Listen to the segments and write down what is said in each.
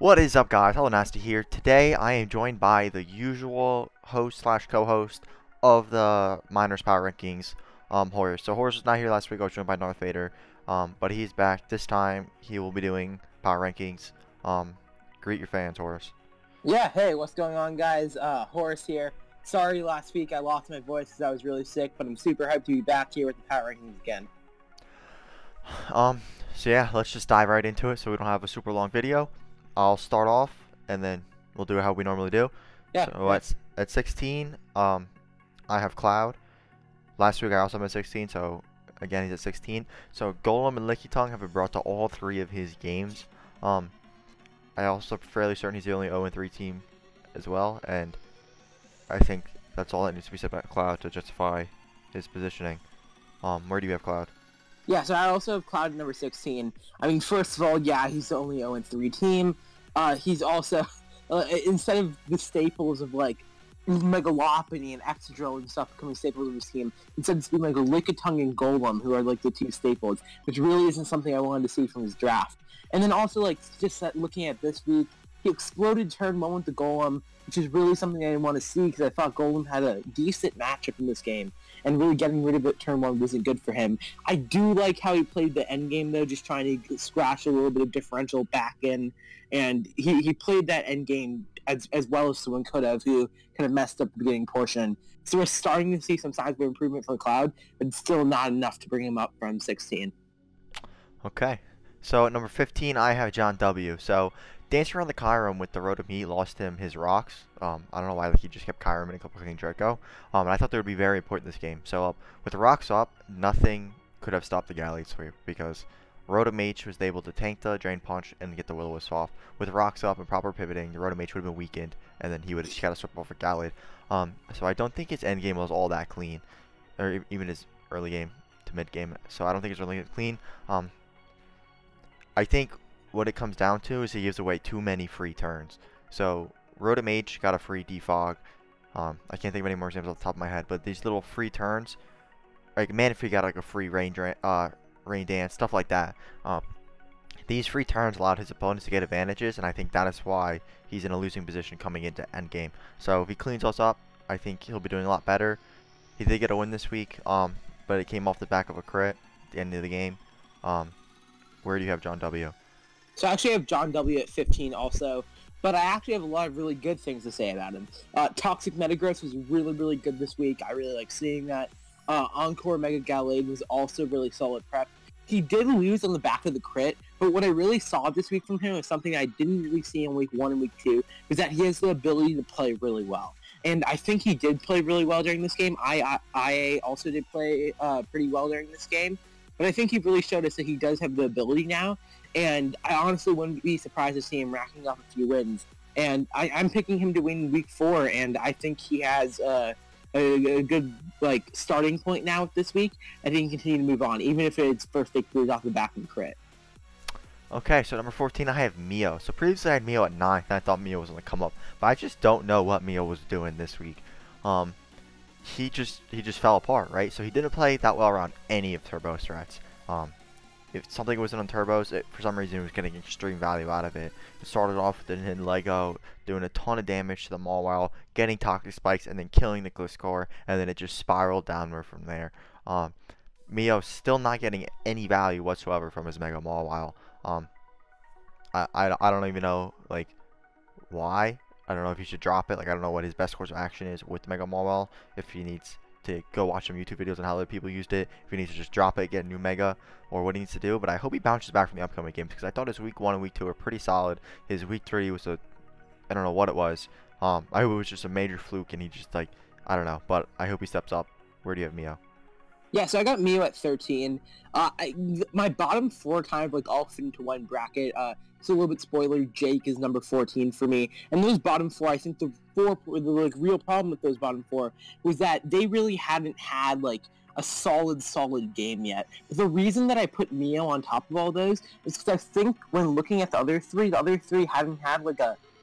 What is up, guys? HalluNASTY here. Today I am joined by the usual host slash co-host of the Miners Power Rankings, Horus. So Horus was not here last week. I was joined by Darth Vader, but he's back. This time he will be doing Power Rankings. Greet your fans, Horus. Yeah, hey, what's going on, guys? Horus here. Sorry last week I lost my voice because I was really sick, but I'm super hyped to be back here with the Power Rankings again. So yeah, let's just dive right into it so we don't have a super long video. I'll start off, and then we'll do how we normally do. Yeah. So at 16, I have Cloud. Last week I also had 16, so again he's at 16. So Golem and Licky Tongue have been brought to all three of his games. I also fairly certain he's the only 0-3 team as well, and I think that's all that needs to be said about Cloud to justify his positioning. Where do you have Cloud? Yeah, so I also have Cloud at number 16. I mean, first of all, yeah, he's the only 0-3 team. He's also, instead of the staples of, like, Megalopony and Excadrill and stuff becoming staples of his team, instead it's been, like, Lickitung and Golem, who are, like, the two staples, which really isn't something I wanted to see from his draft. And then also, like, just looking at this week, he exploded turn 1 with the Golem, which is really something I didn't want to see because I thought Golem had a decent matchup in this game, and really getting rid of it turn 1 wasn't good for him. I do like how he played the end game, though, just trying to scratch a little bit of differential back in, and he played that end game as well as someone could have, who kind of messed up the beginning portion. So we're starting to see some signs of improvement for Cloud, but still not enough to bring him up from 16. Okay. So at number 15, I have John W. So dancing around the Kyurem with the Rotom lost him his rocks. I don't know why he just kept Kyurem and a couple of King Draco. And I thought they would be very important in this game. So with the rocks up, nothing could have stopped the Gallade sweep because Rotom was able to tank the Drain Punch and get the Will-O-Wisp off. With rocks up and proper pivoting, the Rotom would have been weakened, and then he would have just got a swap off for Gallade. So I don't think his end game was all that clean, or even his early game to mid game. So I don't think it's really clean. I think what it comes down to is he gives away too many free turns. So Rotom got a free defog. I can't think of any more examples off the top of my head, but these little free turns, like Manaphy got like a free rain dance, stuff like that. These free turns allowed his opponents to get advantages, and I think that is why he's in a losing position coming into endgame. So if he cleans us up, I think he'll be doing a lot better. He did get a win this week, but it came off the back of a crit at the end of the game. Where do you have John W? So I actually have John W at 15 also, but I actually have a lot of really good things to say about him. Toxic Metagross was really, really good this week. I really like seeing that. Encore Mega Gallade was also really solid prep. He did lose on the back of the crit, but what I really saw this week from him was something I didn't really see in week 1 and week 2, is that he has the ability to play really well. And I think he did play really well during this game. I also did play pretty well during this game, but I think he really showed us that he does have the ability now, and I honestly wouldn't be surprised to see him racking up a few wins. And I'm picking him to win week 4, and I think he has a good starting point now with this week. I think he can continue to move on, even if it's first victories off the back of the crit. Okay, so number 14, I have Mio. So previously I had Mio at 9, and I thought Mio was going to come up, but I just don't know what Mio was doing this week. He just fell apart, right? So he didn't play that well around any of Turbo's threats. If something wasn't on Turbos, for some reason he was getting extreme value out of it. It started off with the Lego, doing a ton of damage to the Mawile, getting Toxic Spikes, and then killing the Gliscor, and then it just spiraled downward from there. Mio still not getting any value whatsoever from his Mega Mawile. I don't even know, like, why. I don't know if he should drop it. Like, I don't know what his best course of action is with Mega Mawile. If he needs to go watch some YouTube videos on how other people used it, if he needs to just drop it, get a new Mega, or what he needs to do. But I hope he bounces back from the upcoming games, because I thought his week 1 and week 2 were pretty solid. His week 3 was I don't know what it was. I hope it was just a major fluke, and he just, like, I don't know. But I hope he steps up. Where do you have Mio? Yeah, so I got Mio at 13. My bottom 4 kind of all fit into one bracket. It's a little bit spoiler. Jake is number 14 for me. And those bottom 4, I think the real problem with those bottom 4 was that they really haven't had a solid game yet. But the reason that I put Mio on top of all those is because I think when looking at the other three haven't had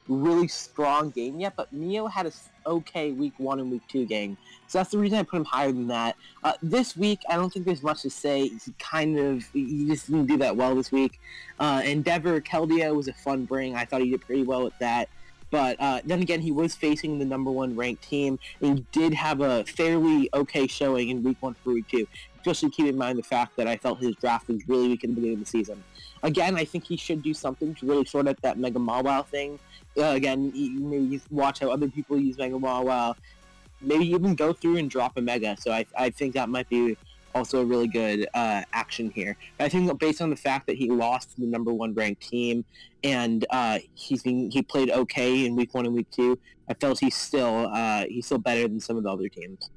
really strong game yet, but Mio had a okay week 1 and week 2 game. So that's the reason I put him higher than that. This week, I don't think there's much to say. He just didn't do that well this week. Endeavor Keldeo was a fun bring. I thought he did pretty well with that. But then again, he was facing the #1 ranked team, and he did have a fairly okay showing in week 1 for week 2. Especially keep in mind the fact that I felt his draft was really weak at the beginning of the season. Again, I think he should do something to really sort out that Mega Mawwow thing. Again, maybe watch how other people use Mega Mawwow. Maybe even go through and drop a Mega. So I think that might be also a really good action here. I think that based on the fact that he lost to the #1 ranked team and he played okay in week 1 and week 2, I felt he's still better than some of the other teams.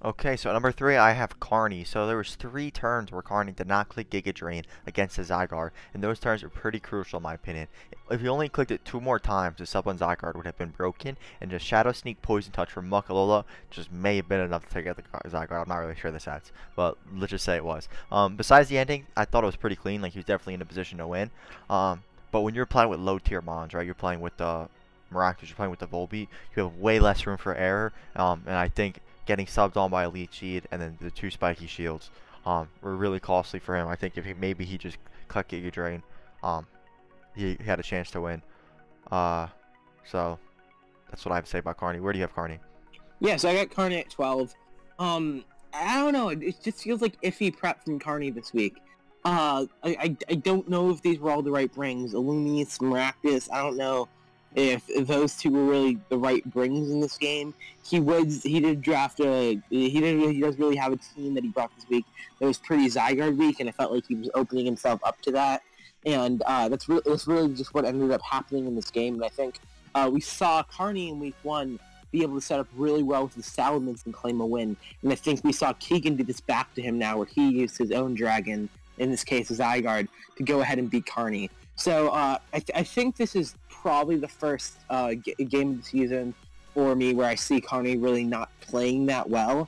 Okay, so at number 3, I have Carney. So there was 3 turns where Carney did not click Giga Drain against the Zygarde, and those turns were pretty crucial in my opinion. If he only clicked it 2 more times, the sub on Zygarde would have been broken, and just Shadow Sneak Poison Touch from Muckalola just may have been enough to take out the Zygarde. I'm not really sure the stats, but let's just say it was. Besides the ending, I thought it was pretty clean. Like, he was definitely in a position to win. But when you're playing with low tier mons, right? You're playing with the Miraculous, you're playing with the Volbeat, you have way less room for error, and I think getting subbed on by Elite Seed and then the 2 spiky shields were really costly for him. I think if maybe he just cut Giga Drain, he had a chance to win. So that's what I have to say about Carney. Where do you have Carney? Yeah, so I got Carney at 12. I don't know. It just feels like iffy prep from Carney this week. I don't know if these were all the right brings. Illumis, Maractus, I don't know if those 2 were really the right brings in this game. He does really have a team that he brought this week that was pretty Zygarde weak, and I felt like he was opening himself up to that. And that's really just what ended up happening in this game. And I think we saw Carney in week 1 be able to set up really well with the Salamence and claim a win. And I think we saw Keegan do this back to him now, where he used his own dragon, in this case Zygarde, to go ahead and beat Carney. So I think this is probably the first game of the season for me where I see Carney really not playing that well.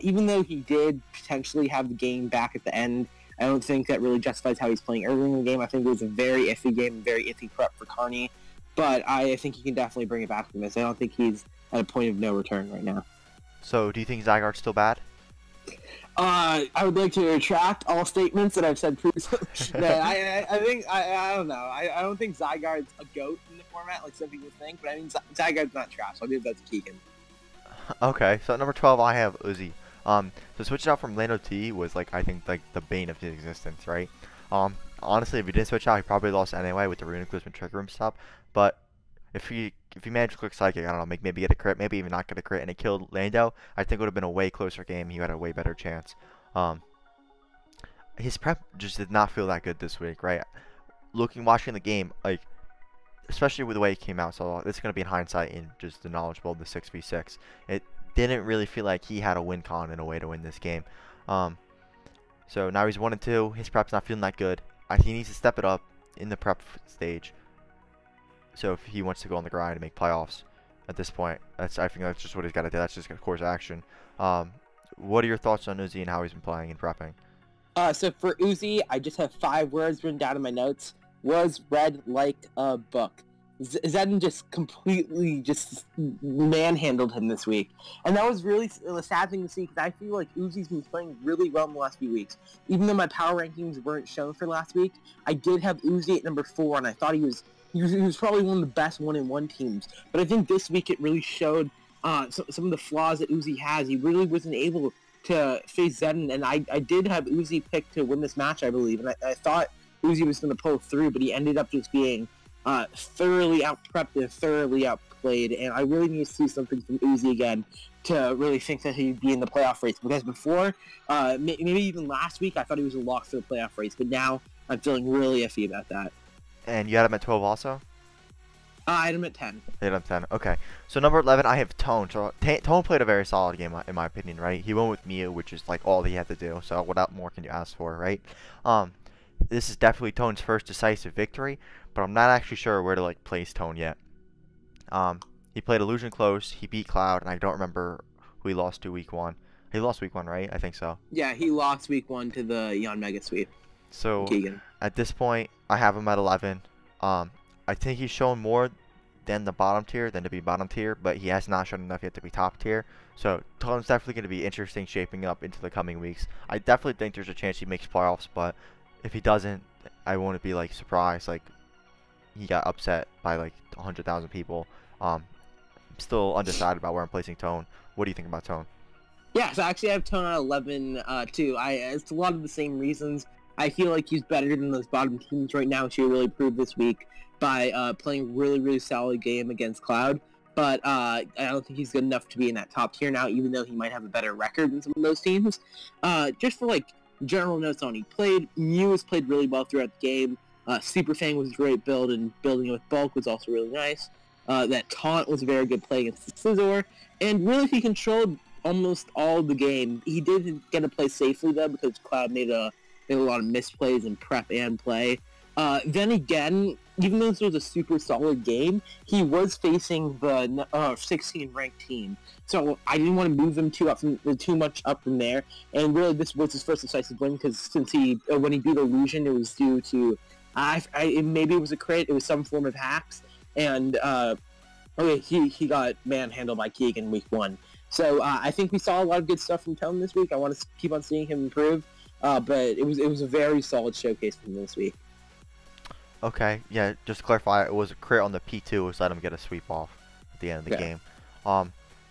Even though he did potentially have the game back at the end, I don't think that really justifies how he's playing early in the game. I think it was a very iffy game, very iffy prep for Carney. But I think he can definitely bring it back from this. I don't think he's at a point of no return right now. So do you think Zygarde's still bad? I would like to retract all statements that I've said previously. No, I don't know. I don't think Zygarde's a GOAT in the format like some people think, but I mean Zygarde's not trash. I'll give that to Keegan. Okay, so at number 12 I have Uzi. So switching out from Lando T was I think the bane of his existence, right? Honestly, if he didn't switch out, he probably lost anyway with the Rune Eclipse and Trick Room stuff. But if he managed to click Psychic, I don't know, maybe get a crit, maybe even not get a crit, and it killed Lando, I think it would have been a way closer game. He had a way better chance. His prep just did not feel that good this week, right? Watching the game, especially with the way it came out, so this is going to be in hindsight and just the knowledgeable of the 6v6. It didn't really feel like he had a win con in a way to win this game. So now he's 1-2. His prep's not feeling that good. He needs to step it up in the prep stage. So if he wants to go on the grind and make playoffs at this point, I think that's just what he's got to do. That's just a course of action. What are your thoughts on Uzi and how he's been playing and prepping? So for Uzi, I just have 5 words written down in my notes. Was read like a book. Zedden just completely manhandled him this week. And that was really a sad thing to see, because I feel like Uzi's been playing really well in the last few weeks. Even though my power rankings weren't shown for last week, I did have Uzi at number 4, and I thought he was probably one of the best 1-in-1 teams. But I think this week it really showed some of the flaws that Uzi has. He really wasn't able to face Zedden, and I did have Uzi picked to win this match, I believe. And I thought Uzi was going to pull through, but he ended up just being thoroughly out-prepped and thoroughly outplayed. And I really need to see something from Uzi again to really think that he'd be in the playoff race. Because before, maybe even last week, I thought he was a lock for the playoff race. But now I'm feeling really iffy about that. And you had him at 12 also? I had him at 10. You had him at 10. Okay. So number 11, I have Tone. So Tone played a very solid game, in my opinion, right? He went with Mew, which is all he had to do. So what more can you ask for, right? This is definitely Tone's first decisive victory, but I'm not actually sure where to place Tone yet. He played Illusion close. He beat Cloud, and I don't remember who he lost to week 1. He lost week 1, right? I think so. Yeah, he lost week 1 to the Yon Mega Sweep. So Keegan. At this point, I have him at 11. I think he's shown more than the bottom tier than to be bottom tier, but he has not shown enough yet to be top tier. So Tone's definitely going to be interesting shaping up into the coming weeks. I definitely think there's a chance he makes playoffs, but if he doesn't, I won't be like surprised like he got upset by like 100,000 people. I'm still undecided about where I'm placing Tone. What do you think about Tone? Yeah, so actually I have Tone at 11 too. It's a lot of the same reasons. I feel like he's better than those bottom teams right now, which he really proved this week by playing really solid game against Cloud. But I don't think he's good enough to be in that top tier now, even though he might have a better record than some of those teams. Just for like general notes on, Mew has played really well throughout the game. Super Fang was a great build, and building it with Bulk was also really nice. That Taunt was a very good play against the Scizor, and really he controlled almost all the game. He did get to play safely though, because Cloud made a lot of misplays in prep and play. Then again, even though this was a super solid game, he was facing the 16 ranked team, so I didn't want to move him too much up from there. And really, this was his first decisive win, because since when he beat Illusion, it was due to maybe it was a crit, it was some form of hacks, and he got manhandled by Keegan week 1. So I think we saw a lot of good stuff from Tone this week. I want to keep on seeing him improve, but it was a very solid showcase from this week. Okay, yeah, just to clarify, it was a crit on the P2, which let him get a sweep off at the end of the game.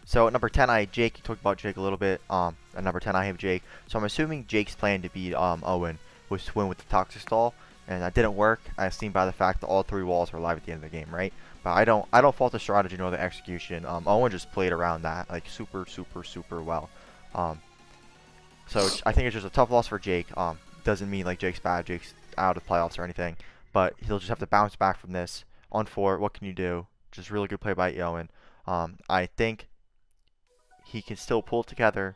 So at number 10, I have Jake. You talked about Jake a little bit. At number 10, I have Jake. So I'm assuming Jake's plan to beat Owen was to win with the Toxic Stall, and that didn't work, as seen by the fact that all 3 walls were live at the end of the game, right? But I don't fault the strategy nor the execution. Owen just played around that like super well. So I think it's just a tough loss for Jake. Doesn't mean like Jake's bad, Jake's out of the playoffs or anything. But he'll just have to bounce back from this. On 4, what can you do? Just really good play by Owen. I think he can still pull it together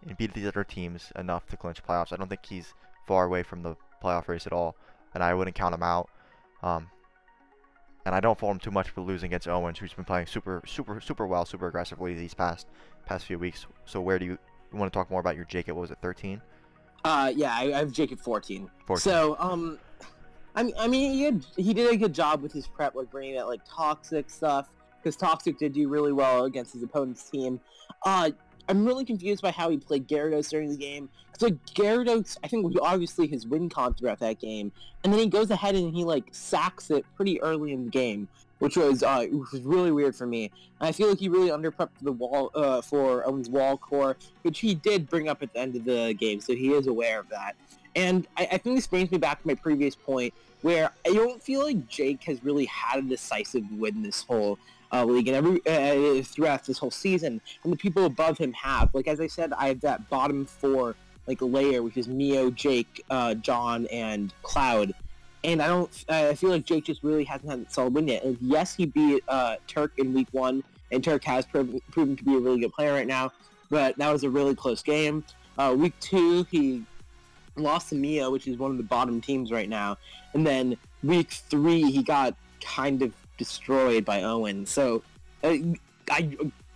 and beat these other teams enough to clinch playoffs. I don't think he's far away from the playoff race at all, and I wouldn't count him out. And I don't fault him too much for losing against Owens, who's been playing super well, super aggressively these past few weeks. So where do you want to talk more about your Jake at, what was it, 13? Yeah, I have Jake at 14. 14. So, I mean, he did a good job with his prep, like bringing that like Toxic stuff, because Toxic did do really well against his opponent's team. I'm really confused by how he played Gyarados during the game, because like Gyarados, I think, was obviously his win con throughout that game, and then he goes ahead and he like sacks it pretty early in the game, which was really weird for me. And I feel like he really underprepped the wall for Owen's wall core, which he did bring up at the end of the game, so he is aware of that. And I think this brings me back to my previous point, where I don't feel like Jake has really had a decisive win this whole league and throughout this whole season, and the people above him have. Like, as I said, I have that bottom 4 like layer, which is Mio, Jake, John, and Cloud. And I feel like Jake just really hasn't had a solid win yet. And yes, he beat Turk in week 1, and Turk has proven to be a really good player right now, but that was a really close game. Week 2, he lost to Mio, which is one of the bottom teams right now, and then week 3 he got kind of destroyed by Owen. So I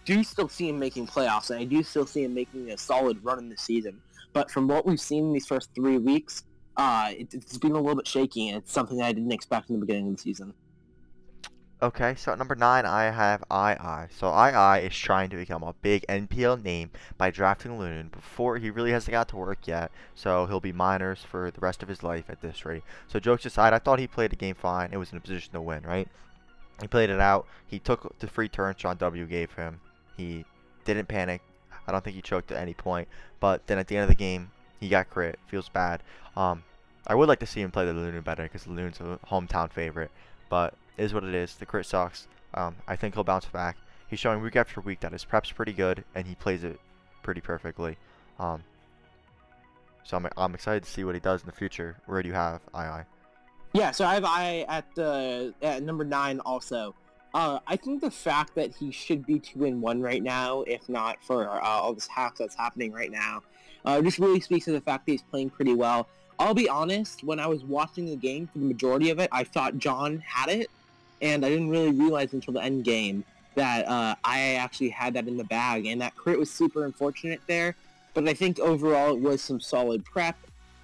do still see him making playoffs, and I do still see him making a solid run in the season. But from what we've seen in these first 3 weeks, it's been a little bit shaky, and it's something that I didn't expect in the beginning of the season. Okay, so at number 9, I have II. So II is trying to become a big NPL name by drafting Loon before he really hasn't got to work yet. So he'll be minors for the rest of his life at this rate. So jokes aside, I thought he played the game fine. It was in a position to win, right? He played it out. He took the free turns John W gave him. He didn't panic. I don't think he choked at any point. But then at the end of the game, he got crit. Feels bad. I would like to see him play the Loon better, because Loon's a hometown favorite. But it is what it is. The crit sucks. I think he'll bounce back. He's showing week after week that his prep's pretty good, and he plays it pretty perfectly. So I'm excited to see what he does in the future. Where do you have II? Yeah, so I have II at number 9 also. I think the fact that he should be 2-1 right now, if not for all this hack that's happening right now, just really speaks to the fact that he's playing pretty well. I'll be honest, when I was watching the game for the majority of it, I thought John had it, and I didn't really realize until the end game that I actually had that in the bag, and that crit was super unfortunate there, but I think overall it was some solid prep.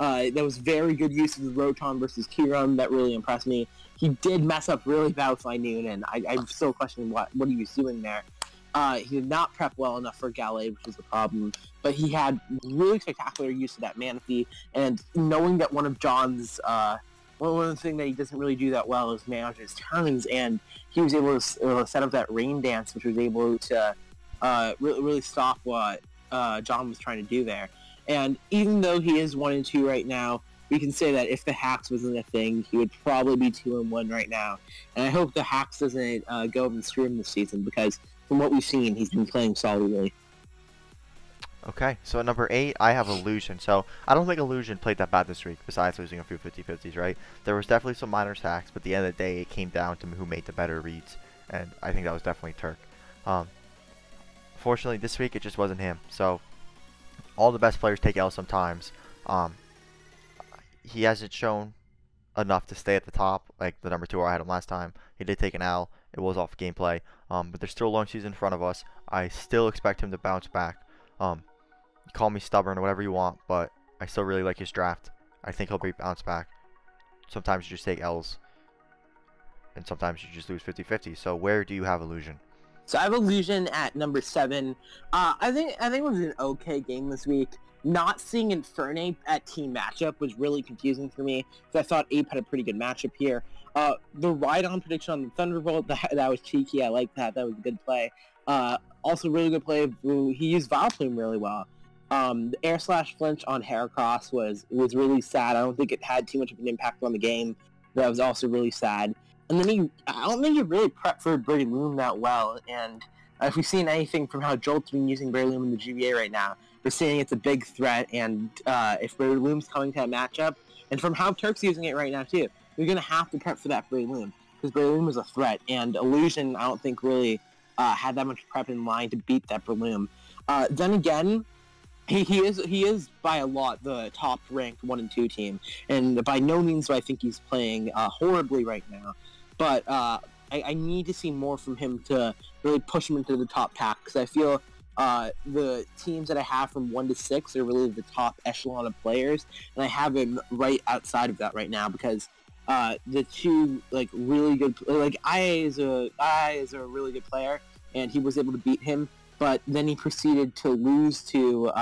That was very good use of the Rotom versus Kiram. That really impressed me. He did mess up really bad with Noon, and I'm still questioning what he was doing there. He did not prep well enough for Gallade, which was the problem. But he had really spectacular use of that Manaphy, and knowing that one of John's one of the things that he doesn't really do that well is manage his turns, and he was able to set up that Rain Dance, which was able to really stop what John was trying to do there. And even though he is 1-2 right now, we can say that if the hacks wasn't a thing, he would probably be 2-1 right now. And I hope the hacks doesn't go and screw him this season, because from what we've seen, he's been playing solidly. Okay, so at number 8, I have Illusion. So I don't think Illusion played that bad this week, besides losing a few 50-50s, right? There was definitely some minor hacks, but at the end of the day, it came down to who made the better reads, and I think that was definitely Turk. Fortunately, this week, it just wasn't him. So all the best players take L sometimes. He hasn't shown enough to stay at the top, like the number 2 where I had him last time. He did take an L. It was off gameplay, but there's still a long season in front of us. I still expect him to bounce back. Call me stubborn or whatever you want, but I still really like his draft. I think he'll bounce back. Sometimes you just take L's, and sometimes you just lose 50-50. So where do you have Illusion? So I have Illusion at number 7. I think it was an okay game this week. Not seeing Infernape at team matchup was really confusing for me, because I thought Ape had a pretty good matchup here. The ride-on prediction on the Thunderbolt, that was cheeky. I like that. That was a good play. Also really good play. He used Vileplume really well. The Air Slash Flinch on Heracross was really sad. I don't think it had too much of an impact on the game. That was also really sad. And then I don't think he really prepped for Breloom that well. And if we've seen anything from how Jolt's been using Breloom in the GBA right now, we're seeing it's a big threat. And if Breloom's coming to that matchup, and from how Turk's using it right now too, you're going to have to prep for that Breloom, because Breloom is a threat. And Illusion, I don't think really had that much prep in line to beat that Breloom. Then again, he is by a lot the top ranked 1-2 team, and by no means do I think he's playing horribly right now. But I need to see more from him to really push him into the top pack, because I feel the teams that I have from 1 to 6 are really the top echelon of players, and I have him right outside of that right now, because the two really good, IA is a really good player, and he was able to beat him. But then he proceeded to lose to,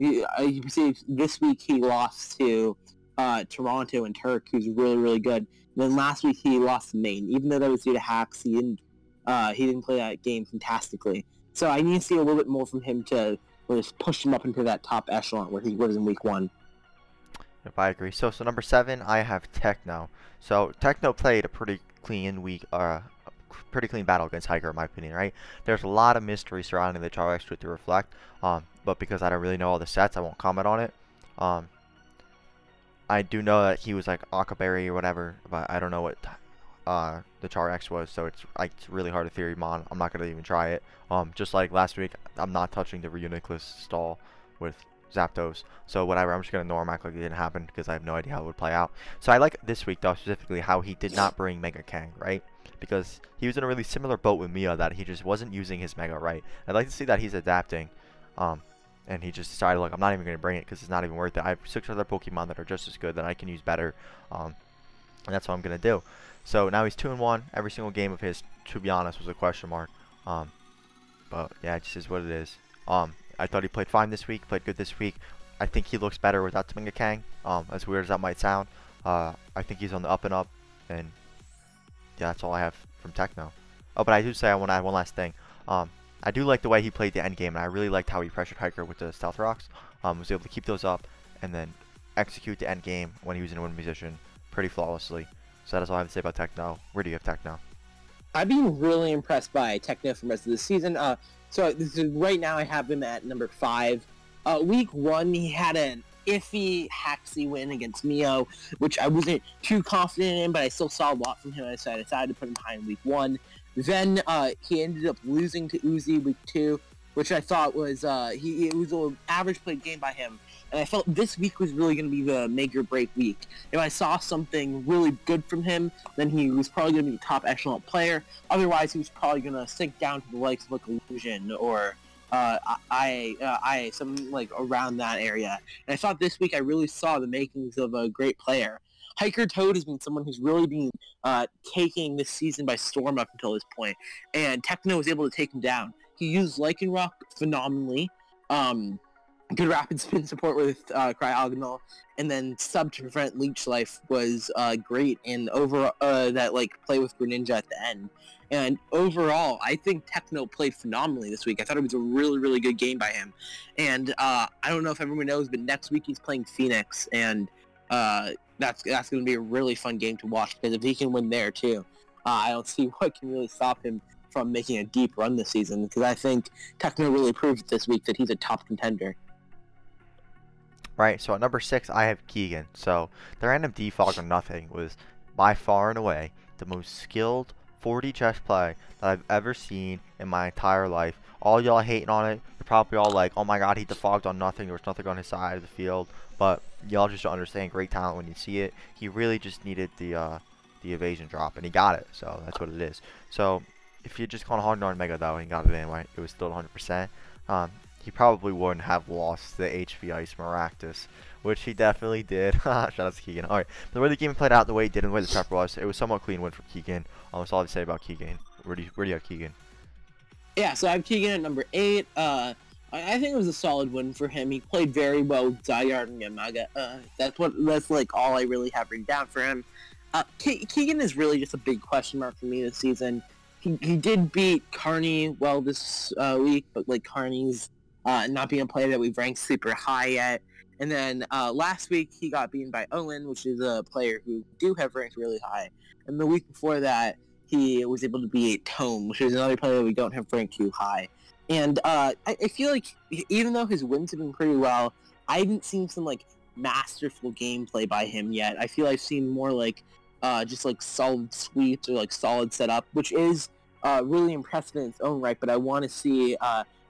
this week he lost to Toronto and Turk, who's really, really good. And then last week he lost to Maine. Even though that was due to hacks, he didn't play that game fantastically. So I need to see a little bit more from him to really push him up into that top echelon where he was in week 1. If I agree. So number 7, I have Techno. So Techno played a pretty clean week, pretty clean battle against Hiker, in my opinion, right? There's a lot of mystery surrounding the Charex with the Reflect, but because I don't really know all the sets, I won't comment on it. I do know that he was like Akaberry or whatever, but I don't know what the Charex was, so it's really hard to theory mon. I'm not gonna even try it. Just like last week, I'm not touching the Reuniclus stall with Zapdos, so whatever, I'm just gonna norm act like it didn't happen, because I have no idea how it would play out. So I like this week though, specifically how he did not bring Mega Kang, right? Because he was in a really similar boat with Mia, that he just wasn't using his Mega right. I'd like to see that he's adapting, and he just decided, like, I'm not even going to bring it because it's not even worth it. I have 6 other Pokemon that are just as good that I can use better, and that's what I'm going to do. So now he's 2-1. Every single game of his, to be honest, was a question mark. But yeah, it just is what it is. I thought he played fine this week, played good this week. I think he looks better without Mega Kang, as weird as that might sound. I think he's on the up and up, and yeah, that's all I have from Techno. Oh, but I do say I want to add one last thing. I do like the way he played the end game, and I really liked how he pressured Hiker with the Stealth Rocks. Was able to keep those up and then execute the end game when he was in a win position pretty flawlessly. So that is all I have to say about Techno. Where do you have Techno? I've been really impressed by Techno for the rest of the season. So right now I have him at number 5. Week 1, he had an iffy Haxy win against Mio, which I wasn't too confident in, but I still saw a lot from him, so I decided to put him behind week 1. Then he ended up losing to Uzi week 2, which I thought was it was an average played game by him, and I felt this week was really going to be the make or break week. If I saw something really good from him, then he was probably going to be a top echelon player. Otherwise, he was probably going to sink down to the likes of like Illusion or something like around that area. And I thought this week I really saw the makings of a great player. Hiker Toad has been someone who's really been taking this season by storm up until this point, and Techno was able to take him down. He used Lycan Rock phenomenally. Good rapid spin support with Cryogonal, and then sub to prevent Leech Life was great, and over that like play with Greninja at the end. And overall, I think Techno played phenomenally this week. I thought it was a really, really good game by him. And I don't know if everyone knows, but next week he's playing Phoenix, and that's going to be a really fun game to watch, because if he can win there too, I don't see what can really stop him from making a deep run this season, because I think Techno really proved this week that he's a top contender. Right, so at number 6, I have Keegan. So the random defog or nothing was by far and away the most skilled 4D chess play that I've ever seen in my entire life. All y'all hating on it, you're probably all like, oh my god, he defogged on nothing, there was nothing on his side of the field. But y'all just don't understand great talent when you see it. He really just needed the evasion drop, and he got it, so that's what it is. So if you just gone hard on Mega though, and he got it anyway, it was still 100%. He probably wouldn't have lost the HV Ice Maractus, which he definitely did. Shout out to Keegan. Alright, the way the game played out, the way it did, and the way the prep was, it was somewhat clean win for Keegan. That's all I have to say about Keegan. Where do you have Keegan? Yeah, so I have Keegan at number 8. I think it was a solid win for him. He played very well with Zygarde and Yamaga. That's like all I really have written down for him. Keegan is really just a big question mark for me this season. He did beat Carney well this week, but like Carney's not being a player that we've ranked super high yet. And then last week he got beaten by Owen, which is a player who do have ranked really high. And the week before that, he was able to beat Tome, which is another player that we don't have ranked too high. And I feel like even though his wins have been pretty well, I haven't seen some like masterful gameplay by him yet. I feel I've seen more like just like solid sweeps or like solid setup, which is really impressive in its own right. But I want to see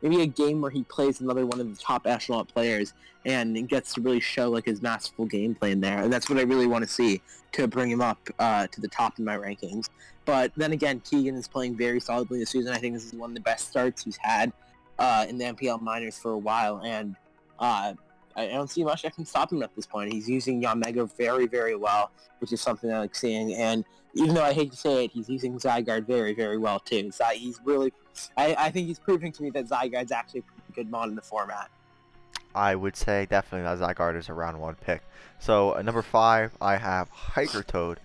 maybe a game where he plays another one of the top echelon players and gets to really show like his masterful gameplay in there. And that's what I really want to see to bring him up to the top in my rankings. But then again, Keegan is playing very solidly this season. I think this is one of the best starts he's had in the NPL minors for a while, and I don't see much that can stop him at this point. He's using Yamega very, very well, which is something I like seeing. And even though I hate to say it, he's using Zygarde very, very well too. So he's really, I think he's proving to me that Zygarde's actually a pretty good mod in the format. I would say definitely that Zygarde is a round 1 pick. So at number 5, I have Hiker Toad.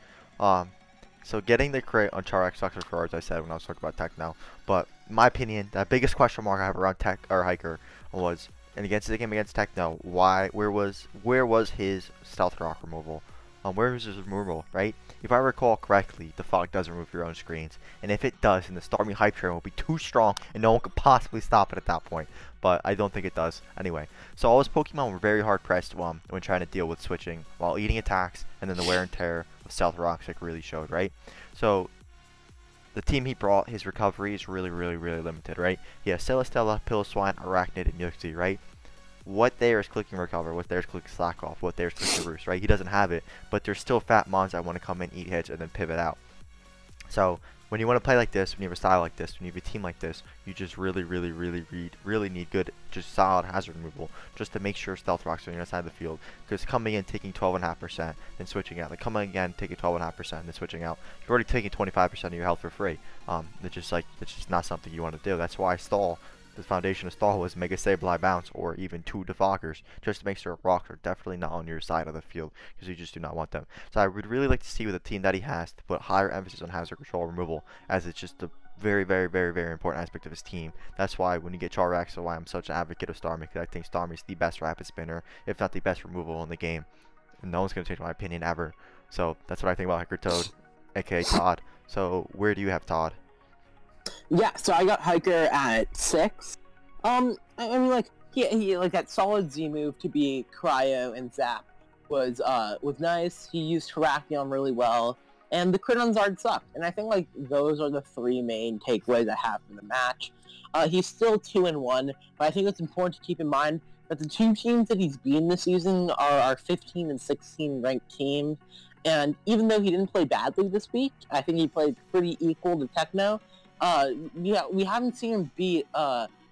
So getting the crit on Char X sucks for cards, I said when I was talking about Techno. But in my opinion, the biggest question mark I have around Tech or Hiker was, and against the game against Techno, where was his Stealth Rock removal? Where was his removal, right? If I recall correctly, the fog does remove your own screens, and if it does, then the Starmie Hype Train will be too strong, and no one could possibly stop it at that point. But I don't think it does. Anyway, so all his Pokemon were very hard pressed when trying to deal with switching, while eating attacks, and then the wear and tear of Stealth Rocks like really showed, right? So the team he brought, his recovery is really, really, really limited, right? He has Celestella, Piloswine, Arachnid, and Yuxi, right? What there is clicking recover, what there is clicking slack off, what there is clicking roost, right? He doesn't have it, but there's still fat mons that want to come in, eat hits, and then pivot out. So when you want to play like this, when you have a style like this, when you have a team like this, you just really need good, just solid hazard removal, just to make sure Stealth Rocks are on your side of the field. Because coming in, taking 12.5%, then switching out, like coming again, taking 12.5%, then switching out, you're already taking 25% of your health for free. It's just not something you want to do. That's why stall. The foundation of stall was Mega Sableye Bounce or even 2 defoggers, just to make sure rocks are definitely not on your side of the field, because you just do not want them. So I would really like to see with the team that he has to put higher emphasis on hazard control removal, as it's just a very important aspect of his team. That's why when you get Charax, so why I'm such an advocate of Starmie, because I think Starmie is the best rapid spinner, if not the best removal in the game. And no one's going to change my opinion ever. So that's what I think about Hiker Toad, aka Todd. So where do you have Todd? Yeah, so I got Hiker at 6. I mean, like he like that solid Z move to be Cryo and Zap was nice. He used Terrakion really well, and the crit on Zard sucked. And I think like those are the 3 main takeaways I have from the match. He's still 2-1, but I think it's important to keep in mind that the 2 teams that he's beaten this season are our 15 and 16 ranked teams. And even though he didn't play badly this week, I think he played pretty equal to Techno. Yeah, we haven't seen him beat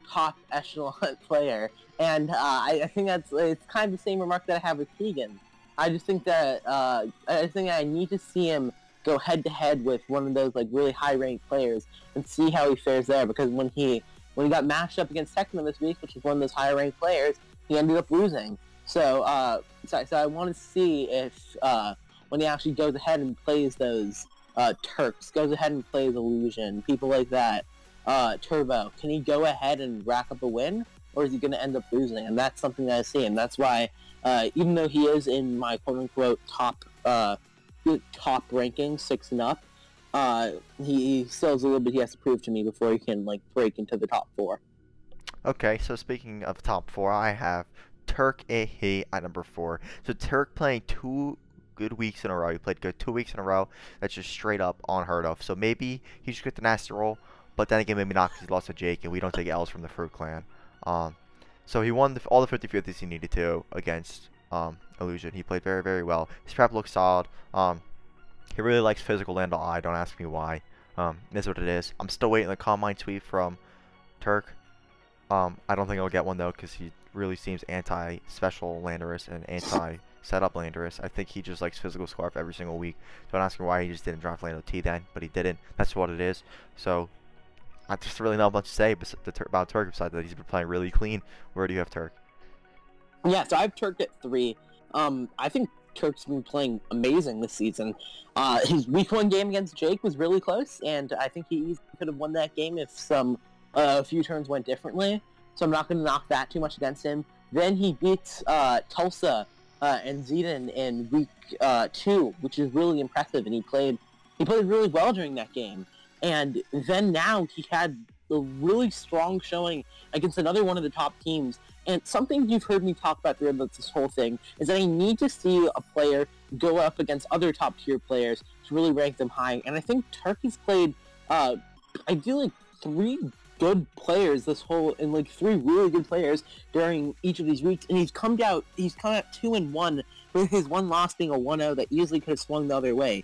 top echelon player, and I think it's kind of the same remark that I have with Keegan. I just think that I need to see him go head to head with one of those like really high ranked players and see how he fares there, because when he got matched up against Tekno this week, which is one of those higher ranked players, he ended up losing. So I want to see if when he actually goes ahead and plays those Turks, goes ahead and plays Illusion, people like that, Turbo, can he go ahead and rack up a win, or is he going to end up losing? And that's something that I see, and that's why even though he is in my quote-unquote top ranking, 6 and up, he still has a little bit he has to prove to me before he can like break into the top 4. Okay, so speaking of top 4, I have Turk AH at number 4. So Turk playing 2 good weeks in a row. He played good 2 weeks in a row. That's just straight up unheard of. So maybe he should get the nasty roll, but then again, maybe not, because he lost to Jake, and we don't take L's from the Fruit Clan. So he won all the 50-50s he needed to against Illusion. He played very, very well. His prep looks solid. He really likes physical land on eye. Don't ask me why. That's what it is. I'm still waiting the Combine tweet from Turk. I don't think I'll get one though, because he really seems anti-special Landorus and anti-setup Landorus. I think he just likes physical Scarf every single week. Don't ask me why he just didn't draft Lando T then, but he didn't. That's what it is. So I just really not much to say about Turk besides that he's been playing really clean. Where do you have Turk? Yeah, so I have Turk at 3. I think Turk's been playing amazing this season. His week 1 game against Jake was really close, and I think he easily could have won that game if a few turns went differently. So I'm not going to knock that too much against him. Then he beats Tulsa and Zedin in week 2, which is really impressive, and he played really well during that game. And then now he had a really strong showing against another one of the top teams. And something you've heard me talk about throughout this whole thing is that I need to see a player go up against other top tier players to really rank them high. And I think Turk has played, ideally 3 good players in like 3 really good players during each of these weeks, and he's come out 2-1, with his one loss being a 1-0 that easily could have swung the other way.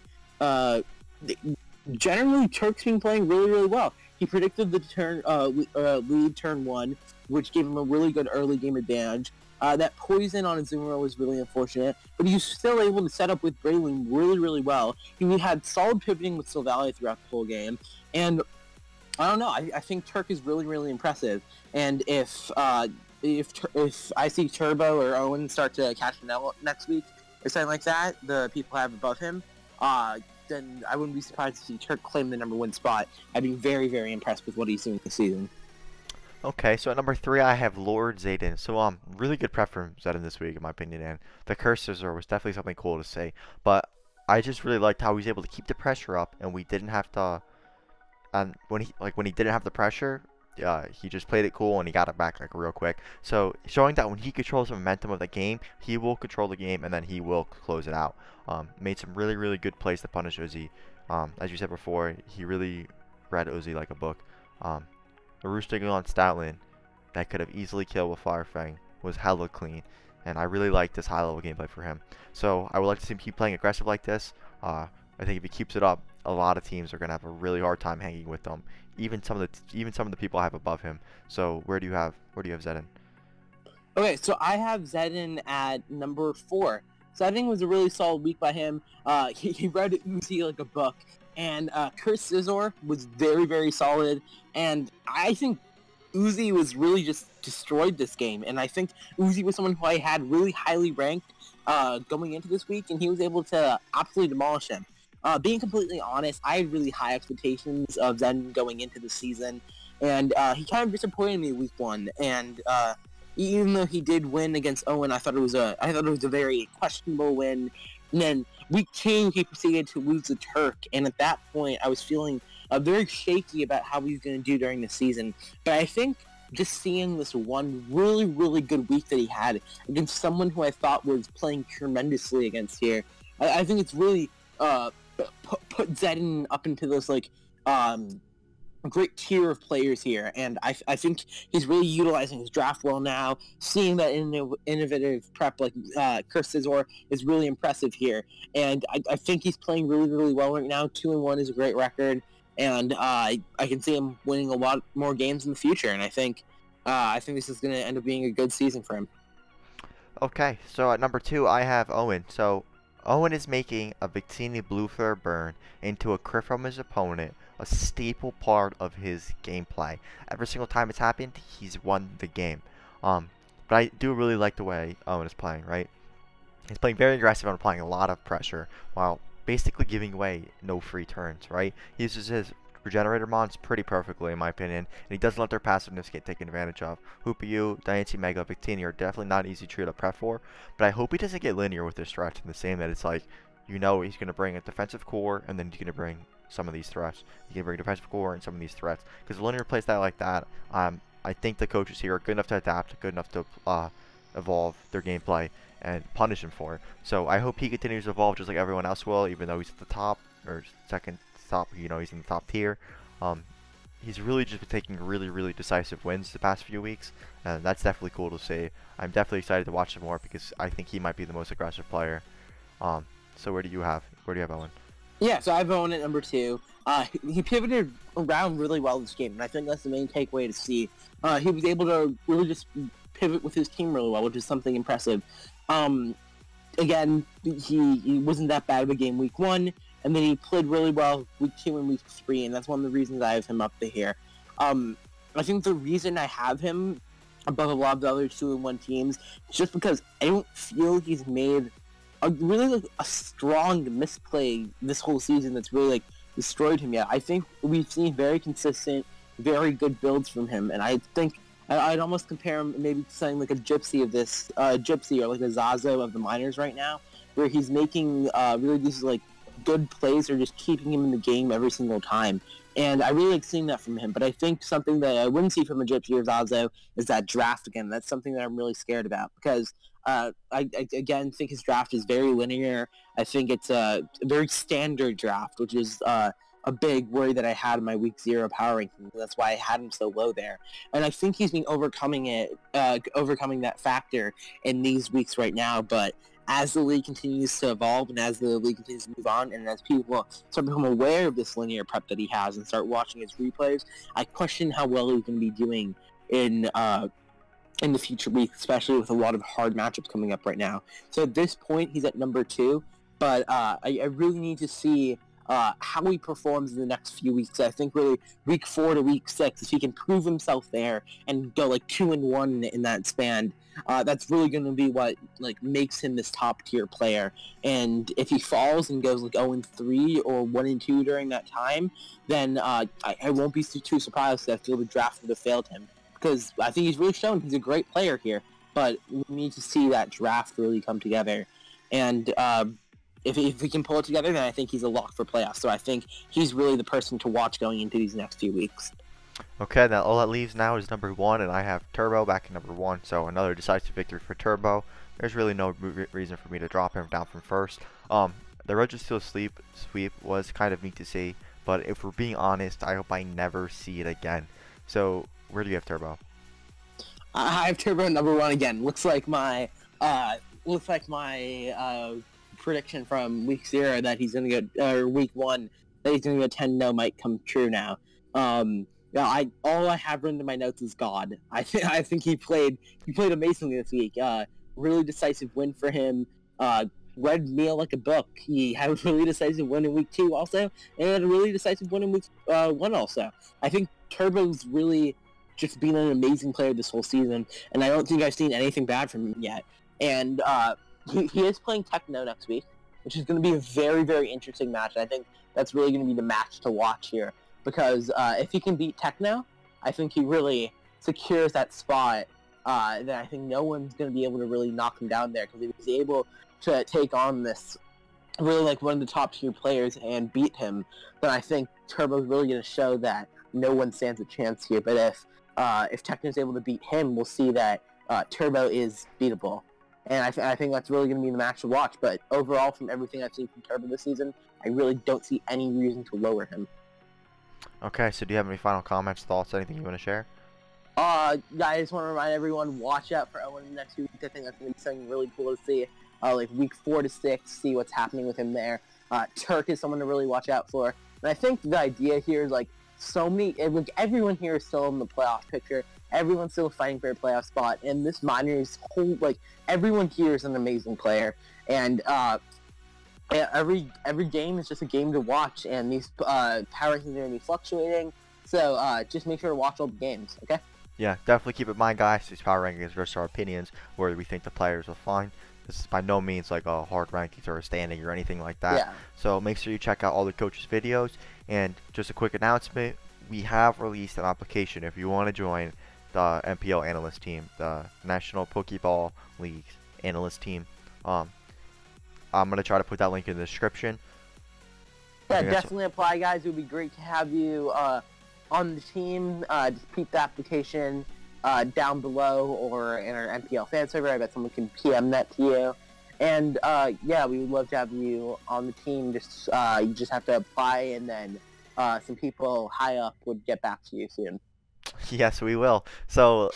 Generally, Turk's been playing really, really well. He predicted the lead turn 1, which gave him a really good early game advantage. That poison on Azumarill was really unfortunate, but he was still able to set up with Braylon really, really well. He had solid pivoting with Sylvalia throughout the whole game, and I don't know, I think Turk is really, really impressive. And if I see Turbo or Owen start to catch an L next week, or something like that, the people I have above him, then I wouldn't be surprised to see Turk claim the number 1 spot. I'd be very, very impressed with what he's doing this season. Okay, so at number 3 I have Lord Zayden. So really good prep from Zayden this week in my opinion, and the curse scissor was definitely something cool to say. But I just really liked how he was able to keep the pressure up, and we didn't have to. And when he didn't have the pressure, he just played it cool and he got it back like real quick. So showing that when he controls the momentum of the game, he will control the game and then he will close it out. Made some really, really good plays to punish Uzi. As you said before, he really read Uzi like a book. The Roosting on Stoutland that could have easily killed with Fire Fang was hella clean, and I really like this high level gameplay for him. So I would like to see him keep playing aggressive like this. I think if he keeps it up, a lot of teams are gonna have a really hard time hanging with them. Even some of the people I have above him. So where do you have Zedin? Okay, so I have Zedin at number 4. Zedin was a really solid week by him. He read Uzi like a book, and Curse Scizor was very, very solid. And I think Uzi was really just destroyed this game. And I think Uzi was someone who I had really highly ranked going into this week, and he was able to absolutely demolish him. Being completely honest, I had really high expectations of Zen going into the season, and he kind of disappointed me week 1. And even though he did win against Owen, I thought it was a very questionable win. And then week 2, he proceeded to lose the Turk, and at that point, I was feeling very shaky about how he was going to do during the season. But I think just seeing this one really, really good week that he had against someone who I thought was playing tremendously against here, I think it's really put Zedin up into this great tier of players here, and I think he's really utilizing his draft well now. Seeing that innovative prep like Curse Scizor is really impressive here, and I think he's playing really, really well right now. 2-1 is a great record, and I can see him winning a lot more games in the future. And I think I think this is going to end up being a good season for him. Okay, so at number 2, I have Owen. So Owen is making a Victini Blue Flare burn into a crit from his opponent, a staple part of his gameplay. Every single time it's happened, he's won the game. But I do really like the way Owen is playing, right? He's playing very aggressive and applying a lot of pressure while basically giving away no free turns, right? He uses his regenerator mons pretty perfectly in my opinion, and he doesn't let their passiveness get taken advantage of. Hoopa Diancie, Mega, Victini are definitely not an easy trio to prep for, but I hope he doesn't get linear with his threats in the same that it's like, you know, he's going to bring a defensive core and then he's going to bring some of these threats. He's going to bring defensive core and some of these threats, because linear plays that like that, I think the coaches here are good enough to adapt, good enough to evolve their gameplay and punish him for it. So I hope he continues to evolve just like everyone else will, even though he's at the top or second top, you know, he's in the top tier. He's really just been taking really decisive wins the past few weeks, and that's definitely cool to see. I'm definitely excited to watch him more because I think he might be the most aggressive player. So where do you have Owen? Yeah, so I have Owen at number 2. He pivoted around really well this game, and I think that's the main takeaway to see. He was able to really just pivot with his team really well, which is something impressive. Again, he wasn't that bad of a game week 1, and then he played really well week 2 and week 3, and that's one of the reasons I have him up here. I think the reason I have him above a lot of the other 2-1 teams is just because I don't feel he's made a really a strong misplay this whole season that's really destroyed him yet. I think we've seen very consistent, very good builds from him, and I think I'd almost compare him maybe to something like a Gypsy of this, Gypsy or like a Zazo of the minors right now, where he's making really these good plays or just keeping him in the game every single time. And I really like seeing that from him. But I think something that I wouldn't see from a Gypsy or Zazo is that draft again. That's something that I'm really scared about because I again think his draft is very linear. I think it's a very standard draft, which is a big worry that I had in my week 0 power ranking. That's why I had him so low there. And I think he's been overcoming that factor in these weeks right now. But as the league continues to evolve and as the league continues to move on and as people start to become aware of this linear prep that he has and start watching his replays, I question how well he's going to be doing in the future weeks, especially with a lot of hard matchups coming up right now. So at this point, he's at number 2, but I really need to see how he performs in the next few weeks. I think really week 4 to week 6, if he can prove himself there and go 2-1 in that span, that's really going to be what makes him this top tier player. And if he falls and goes 0-3 or 1-2 during that time, then I won't be too surprised that I feel the draft would have failed him, because I think he's really shown he's a great player here. But we need to see that draft really come together, and if he can pull it together, then I think he's a lock for playoffs. So I think he's really the person to watch going into these next few weeks. Okay, now all that leaves now is number 1, and I have Turbo back at number 1, so another decisive victory for Turbo. There's really no reason for me to drop him down from first. The Road to Steel sweep was kind of neat to see, but if we're being honest, I hope I never see it again. So where do you have Turbo? I have Turbo number 1 again. Looks like my prediction from week 0 that he's gonna go, or week 1 that he's gonna go 10-0 might come true now. All I have written in my notes is God. I think he played amazingly this week. Really decisive win for him. Read Meal like a book. He had a really decisive win in week 2 also, and a really decisive win in week 1 also. I think Turbo's really just been an amazing player this whole season, and I don't think I've seen anything bad from him yet. And he is playing Techno next week, which is going to be a very interesting match. And I think that's really going to be the match to watch here, because if he can beat Techno, I think he really secures that spot. Then I think no one's going to be able to really knock him down there, because he was able to take on this really one of the top tier players and beat him. Then I think Turbo's really going to show that no one stands a chance here. But if Techno's able to beat him, we'll see that Turbo is beatable. And I think that's really going to be the match to watch. But overall, from everything I've seen from Turbo this season, I really don't see any reason to lower him. Okay, so do you have any final comments, thoughts, anything you want to share? I just want to remind everyone, watch out for Owen in the next few weeks. I think that's going to be something really cool to see. Week 4 to 6, see what's happening with him there. Turk is someone to really watch out for. And I think the idea here is everyone here is still in the playoff picture. everyone's still fighting for a playoff spot, and this minors whole like everyone here is an amazing player, and every game is just a game to watch, and these power rankings are gonna be fluctuating, so just make sure to watch all the games, okay? Yeah, definitely keep in mind, guys, these power rankings are just our opinions, where we think the players will find. This is by no means like a hard rankings or a standing or anything like that. Yeah. So make sure you check out all the coaches' videos. And just a quick announcement, we have released an application if you want to join the NPL analyst team, the National Pokeball League analyst team. I'm going to try to put that link in the description. Yeah, definitely apply, guys. It would be great to have you on the team. Just keep the application down below or in our NPL fan server. I bet someone can PM that to you. And yeah, we would love to have you on the team. Just you just have to apply, and then some people high up would get back to you soon. Yes, we will. So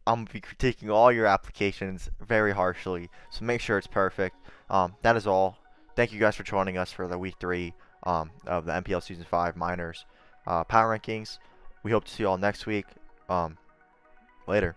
I'm gonna be critiquing all your applications very harshly. So make sure it's perfect. That is all. Thank you guys for joining us for the week 3 of the NPL Season 5 Minors power rankings. We hope to see you all next week. Later.